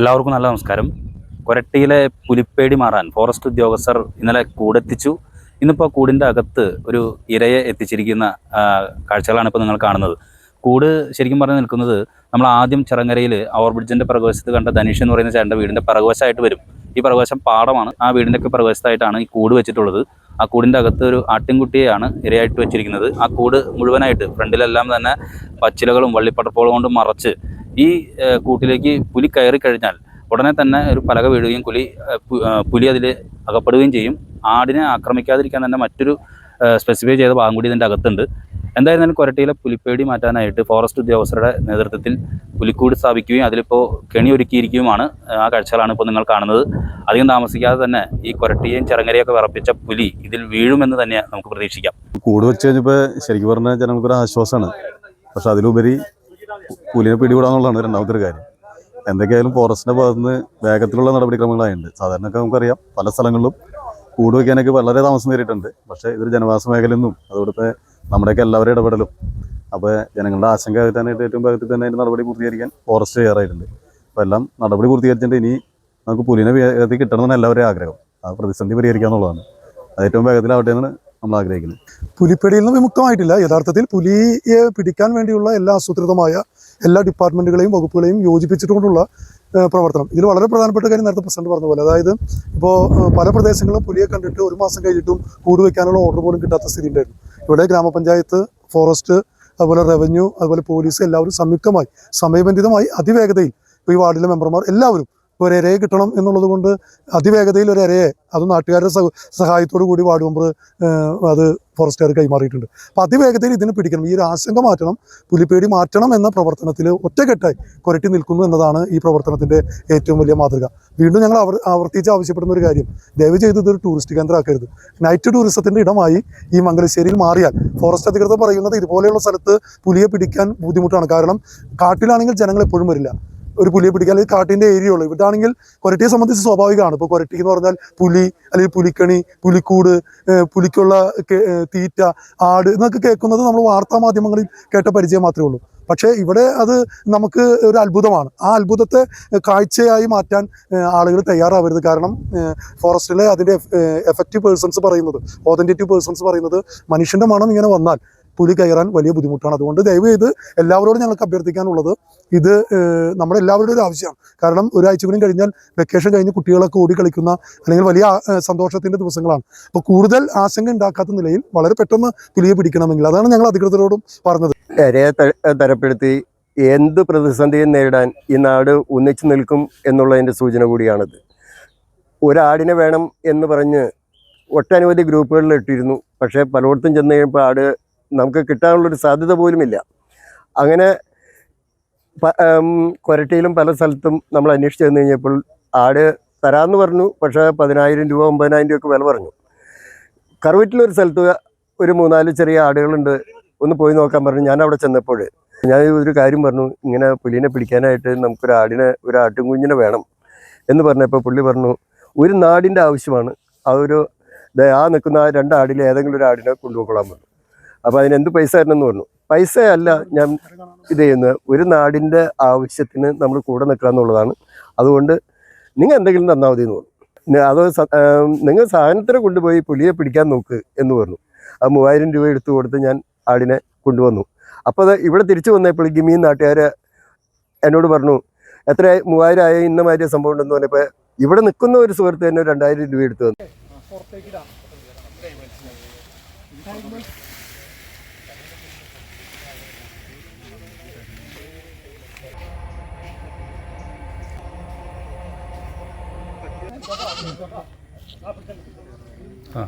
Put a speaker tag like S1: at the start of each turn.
S1: എല്ലാവർക്കും നല്ല നമസ്കാരം. കൊരട്ടിയിലെ പുലിപ്പേടി മാറാൻ ഫോറസ്റ്റ് ഉദ്യോഗസ്ഥർ ഇന്നലെ കൂടെത്തിച്ചു. ഇന്നിപ്പോൾ കൂടിൻ്റെ അകത്ത് ഒരു ഇരയെ എത്തിച്ചിരിക്കുന്ന കാഴ്ചകളാണ് ഇപ്പോൾ നിങ്ങൾ കാണുന്നത്. കൂട് ശരിക്കും പറഞ്ഞ് നിൽക്കുന്നത് നമ്മൾ ആദ്യം ചിറങ്ങരയിൽ ഓവർബ്രിഡ്ജിൻ്റെ പിറകുവശത്ത് കണ്ട ധനീഷ് എന്ന് പറയുന്ന ചേട്ടൻ്റെ വീടിൻ്റെ പിറകുവശമായിട്ട് വരും. ഈ പിറകുവശം പാടമാണ്. ആ വീടിൻ്റെയൊക്കെ പിറകുവശത്തായിട്ടാണ് ഈ കൂട് വെച്ചിട്ടുള്ളത്. ആ കൂടിൻ്റെ അകത്ത് ഒരു ആട്ടിൻകുട്ടിയെയാണ് ഇരയായിട്ട് വെച്ചിരിക്കുന്നത്. ആ കൂട് മുഴുവനായിട്ട് ഫ്രണ്ടിലെല്ലാം തന്നെ പച്ചിലകളും വള്ളിപ്പടപ്പുകളും കൊണ്ട് മറച്ച് ഈ കൂട്ടിലേക്ക് പുലി കയറി കഴിഞ്ഞാൽ ഉടനെ തന്നെ ഒരു പലക വീഴുകയും പുലി അതിൽ അകപ്പെടുകയും ചെയ്യും. ആടിനെ ആക്രമിക്കാതിരിക്കാൻ തന്നെ മറ്റൊരു സ്പെസിഫൈ ചെയ്ത ഭാഗം കൂടി ഇതിൻ്റെ അകത്തുണ്ട്. എന്തായിരുന്നാലും കൊരട്ടിയിലെ പുലിപ്പേടി മാറ്റാനായിട്ട് ഫോറസ്റ്റ് ഉദ്യോഗസ്ഥരുടെ നേതൃത്വത്തിൽ പുലിക്കൂട് സ്ഥാപിക്കുകയും അതിലിപ്പോൾ കെണി ഒരുക്കിയിരിക്കുകയുമാണ്. ആ കാഴ്ചകളാണ് ഇപ്പോൾ നിങ്ങൾ കാണുന്നത്. അധികം താമസിക്കാതെ തന്നെ ഈ കൊരട്ടിയെയും ചിറങ്ങരയൊക്കെ വിറപ്പിച്ച പുലി ഇതിൽ വീഴുമെന്ന് തന്നെ നമുക്ക് പ്രതീക്ഷിക്കാം.
S2: കൂട് വെച്ച് കഴിഞ്ഞപ്പോൾ ശരിക്കും പറഞ്ഞാൽ ജനങ്ങൾക്കൊരു ആശ്വാസമാണ്. പക്ഷെ അതിലുപരി പുലിനെ പിടികൂടാന്നുള്ളതാണ് രണ്ടാമത്തെ ഒരു കാര്യം. എന്തൊക്കെയായാലും ഫോറസ്റ്റിൻ്റെ ഭാഗത്തുനിന്ന് വേഗത്തിലുള്ള നടപടിക്രമങ്ങളായിട്ടുണ്ട്. സാധാരണയൊക്കെ നമുക്കറിയാം പല സ്ഥലങ്ങളിലും കൂട് വയ്ക്കാനൊക്കെ വളരെ താമസം നേരിട്ടുണ്ട്. പക്ഷേ ഇതൊരു ജനവാസ മേഖലയിൽ നിന്നും അതോടൊപ്പം നമ്മുടെയൊക്കെ എല്ലാവരും ഇടപെടലും അപ്പോൾ ജനങ്ങളുടെ ആശങ്ക അകറ്റാനായിട്ട് ഏറ്റവും വേഗത്തിൽ തന്നെ അതിൻ്റെ നടപടി പൂർത്തീകരിക്കാൻ ഫോറസ്റ്റ് തയ്യാറായിട്ടുണ്ട്. അപ്പോൾ എല്ലാം നടപടി പൂർത്തീകരിച്ചിട്ട് ഇനി നമുക്ക് പുലിനെ വേഗത്തിൽ കിട്ടണമെന്നാണ് എല്ലാവരുടെയും ആഗ്രഹം. ആ പ്രതിസന്ധി പരിഹരിക്കുക എന്നുള്ളതാണ്. അത് ഏറ്റവും വേഗത്തിലാവട്ടെ എന്നാണ് നമ്മൾ ആഗ്രഹിക്കുന്നത്.
S3: പുലിപ്പേടിയിൽ നിന്ന് വിമുക്തമായിട്ടില്ല. യഥാർത്ഥത്തിൽ പുലിയെ പിടിക്കാൻ വേണ്ടിയുള്ള എല്ലാ ആസൂത്രിതമായ എല്ലാ ഡിപ്പാർട്ട്മെൻറ്റുകളെയും വകുപ്പുകളെയും യോജിപ്പിച്ചിട്ടുകൊണ്ടുള്ള പ്രവർത്തനം. ഇതിൽ വളരെ പ്രധാനപ്പെട്ട കാര്യം നേരത്തെ പ്രസിഡന്റ് പറഞ്ഞ പോലെ, അതായത് ഇപ്പോൾ പല പ്രദേശങ്ങളിലും പുലിയെ കണ്ടിട്ട് ഒരു മാസം കഴിഞ്ഞിട്ടും കൂട് വയ്ക്കാനുള്ള ഓർഡർ പോലും കിട്ടാത്ത സ്ഥിതി ഉണ്ടായിരുന്നു. ഇവിടെ ഗ്രാമപഞ്ചായത്ത്, ഫോറസ്റ്റ്, അതുപോലെ റവന്യൂ, അതുപോലെ പോലീസ് എല്ലാവരും സംയുക്തമായി സമയബന്ധിതമായി അതിവേഗതയിൽ ഇപ്പോൾ ഈ വാർഡിലെ മെമ്പർമാർ എല്ലാവരും ഒരു ഇരയെ കിട്ടണം എന്നുള്ളത് കൊണ്ട് അതിവേഗതയിൽ ഒരു ഇരയെ, അത് നാട്ടുകാരുടെ സഹായത്തോടു കൂടി വാർഡ് മെമ്പർ അത് ഫോറസ്റ്റുകാർ കൈമാറിയിട്ടുണ്ട്. അപ്പോൾ അതിവേഗതയിൽ ഇതിനെ പിടിക്കണം, ഈ ഒരു ആശങ്ക മാറ്റണം, പുലിപ്പേടി മാറ്റണം എന്ന പ്രവർത്തനത്തിൽ ഒറ്റക്കെട്ടായി കൊരട്ടി നിൽക്കുന്നു എന്നതാണ് ഈ പ്രവർത്തനത്തിൻ്റെ ഏറ്റവും വലിയ മാതൃക. വീണ്ടും ഞങ്ങൾ ആവർത്തിച്ച് ആവശ്യപ്പെടുന്ന ഒരു കാര്യം, ദയവ് ചെയ്ത് ഇതൊരു ടൂറിസ്റ്റ് കേന്ദ്രമാക്കരുത്. നൈറ്റ് ടൂറിസത്തിൻ്റെ ഇടമായി ഈ മംഗലശ്ശേരിയിൽ മാറിയാൽ ഫോറസ്റ്റ് അധികൃതർ പറയുന്നത് ഇതുപോലെയുള്ള സ്ഥലത്ത് പുലിയെ പിടിക്കാൻ ബുദ്ധിമുട്ടാണ്. കാരണം കാട്ടിലാണെങ്കിൽ ജനങ്ങൾ എപ്പോഴും വരില്ല ഒരു പുലിയെ പിടിക്കാൻ, അല്ലെങ്കിൽ കാട്ടിൻ്റെ ഏരിയ ഉള്ളൂ. ഇവിടാണെങ്കിൽ കൊരട്ടിയെ സംബന്ധിച്ച് സ്വാഭാവികമാണ്. ഇപ്പോൾ കൊരട്ടി എന്ന് പറഞ്ഞാൽ പുലി, അല്ലെങ്കിൽ പുലിക്കണി, പുലിക്കൂട്, പുലിക്കുള്ള തീറ്റ, ആട് എന്നൊക്കെ കേൾക്കുന്നത് നമ്മൾ വാർത്താ മാധ്യമങ്ങളിൽ കേട്ട പരിചയം മാത്രമേ ഉള്ളൂ. പക്ഷേ ഇവിടെ അത് നമുക്ക് ഒരു അത്ഭുതമാണ്. ആ അത്ഭുതത്തെ കാഴ്ചയായി മാറ്റാൻ ആളുകൾ തയ്യാറാവരുത്. കാരണം ഫോറസ്റ്റിലെ അതിൻ്റെ എഫക്റ്റീവ് പേഴ്സൺസ് പറയുന്നത്, ഓതൻറ്റേറ്റീവ് പേഴ്സൺസ് പറയുന്നത്, മനുഷ്യൻ്റെ മണം ഇങ്ങനെ വന്നാൽ പുലി കയറാൻ വലിയ ബുദ്ധിമുട്ടാണ്. അതുകൊണ്ട് ദയവ് ചെയ്ത് എല്ലാവരോടും ഞങ്ങൾക്ക് അഭ്യർത്ഥിക്കാനുള്ളത്, ഇത് നമ്മുടെ എല്ലാവരുടെയും ഒരു ആവശ്യമാണ്. കാരണം ഒരാഴ്ച കൂടി കഴിഞ്ഞാൽ വെക്കേഷൻ കഴിഞ്ഞ് കുട്ടികളൊക്കെ ഓടി കളിക്കുന്ന അല്ലെങ്കിൽ വലിയ സന്തോഷത്തിൻ്റെ ദിവസങ്ങളാണ്. അപ്പോൾ കൂടുതൽ ആശങ്ക ഉണ്ടാക്കാത്ത നിലയിൽ വളരെ പെട്ടെന്ന് പുലിയെ പിടിക്കണമെങ്കിൽ, അതാണ് ഞങ്ങൾ അധികൃതരോടും പറഞ്ഞത്.
S4: ഇരയെ തരപ്പെടുത്തി എന്ത് പ്രതിസന്ധിയും നേരിടാൻ ഈ നാട് ഒന്നിച്ചു നിൽക്കും എന്നുള്ളതിൻ്റെ സൂചന കൂടിയാണിത്. ഒരാടിനെ വേണം എന്ന് പറഞ്ഞ് ഒട്ടനവധി ഗ്രൂപ്പുകളിൽ ഇട്ടിരുന്നു. പക്ഷേ പലയിടത്തും ചെന്ന് കഴിയുമ്പോൾ ആട് നമുക്ക് കിട്ടാനുള്ളൊരു സാധ്യത പോലുമില്ല. അങ്ങനെ കൊരട്ടിയിലും പല സ്ഥലത്തും നമ്മൾ അന്വേഷിച്ച് ചെന്ന് കഴിഞ്ഞപ്പോൾ ആട് തരാമെന്ന് പറഞ്ഞു. പക്ഷേ 10,000 രൂപ 9,000 രൂപയൊക്കെ വില പറഞ്ഞു. കറുവറ്റിലൊരു സ്ഥലത്ത് ഒരു 3-4 ചെറിയ ആടുകളുണ്ട്, ഒന്ന് പോയി നോക്കാൻ പറഞ്ഞു. ഞാൻ അവിടെ ചെന്നപ്പോൾ ഞാൻ ഒരു കാര്യം പറഞ്ഞു, ഇങ്ങനെ പുലിനെ പിടിക്കാനായിട്ട് നമുക്കൊരു ഒരു ആട്ടുംകുഞ്ഞിനെ വേണം എന്ന് പറഞ്ഞപ്പോൾ പുള്ളി പറഞ്ഞു, ഒരു നാടിൻ്റെ ആവശ്യമാണ്, ആ നിൽക്കുന്ന 2 ആടിൽ ഏതെങ്കിലും ഒരു ആടിനെ കൊണ്ടുപോയിക്കൊള്ളാൻ പറഞ്ഞു. അപ്പോൾ അതിനെന്ത് പൈസ തരണമെന്ന് പറഞ്ഞു. പൈസയല്ല ഞാൻ ഇത് ചെയ്യുന്നത്, ഒരു നാടിൻ്റെ ആവശ്യത്തിന് നമ്മൾ കൂടെ നിൽക്കുക എന്നുള്ളതാണ്. അതുകൊണ്ട് നിങ്ങൾ എന്തെങ്കിലും തന്നാൽ മതി എന്ന് പറഞ്ഞു. അത് നിങ്ങൾ സാധനത്തിന് കൊണ്ടുപോയി പുലിയെ പിടിക്കാൻ നോക്ക് എന്ന് പറഞ്ഞു. ആ 3,000 രൂപ എടുത്തു കൊടുത്ത് ഞാൻ ആടിനെ കൊണ്ടുവന്നു. അപ്പോൾ അത് ഇവിടെ തിരിച്ചു വന്നപ്പോഴേക്കും ഈ നാട്ടുകാർ എന്നോട് പറഞ്ഞു, എത്ര 3,000 ആയ ഇന്ന മാതിരി സംഭവം ഉണ്ടെന്ന് പറഞ്ഞപ്പോൾ ഇവിടെ നിൽക്കുന്ന ഒരു സുഹൃത്ത് തന്നെ 2,000 രൂപ എടുത്തു തന്നു.
S1: ആ